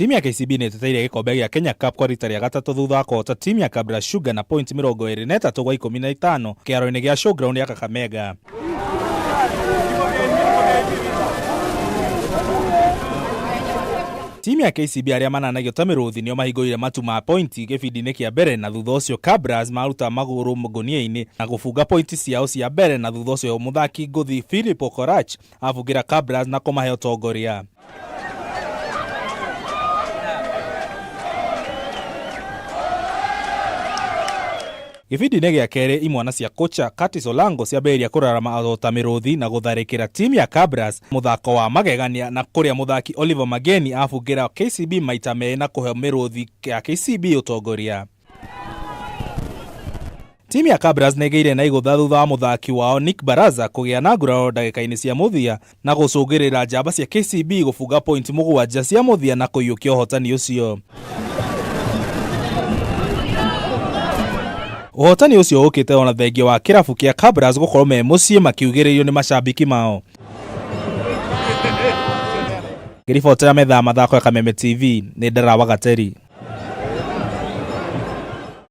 Timu ya KCB nĩ ĩteteire gĩkombe gĩa Kenya Cup kwa rita rĩa gatatũ thutha wa kũhota timu ya Kabra Sugar na point 23 gwa 15 kĩharo-inĩ gĩa Showground ya Kakamega. Timu ya KCB arĩa mananagio ta mĩrũthi nĩo mahingũrire matu ma pointi gĩbindi-inĩ kĩa mbere, na thutha ũcio Kabras maruta magũrũ ngũnia-inĩ na gũbunga pointi ciao cia mbere, na thutha ũcio mũthaki ngũthi Philip Okorach abungĩra Kabras na kũmahe ũtongoria. Gĩbindi-inĩ gĩa kerĩ imwana cia kocha Curtis Olango ciambĩrĩria kũrarama ta mĩrũthi na gũtharĩkĩra timu ya Kabras mũthako wa magegania, na kũrĩa mũthaki Oliver Mageni abungĩra KCB maita merĩ na kũhe mĩrũthi ya KCB ũtongoria. Timu ya Kabras nĩgĩire na igũtha thutha wa mũthaki wao Nick Baraza kũgĩa na nguraro ndagĩka-inĩ cia mũthia na gũcũngĩrĩra njamba cia KCB gũbunga point 7 cia mũthia na kũiyũkia ũhotani ũcio. Ũhotani ũcio ũkĩte ona thengia wa kĩrabu kĩa Kabras gũkorwo me mũciĩ makiugĩrĩrio nĩ macambiki mao. Ngĩribotera metha mathako ya Kameme TV nĩ Ndara Wagateri.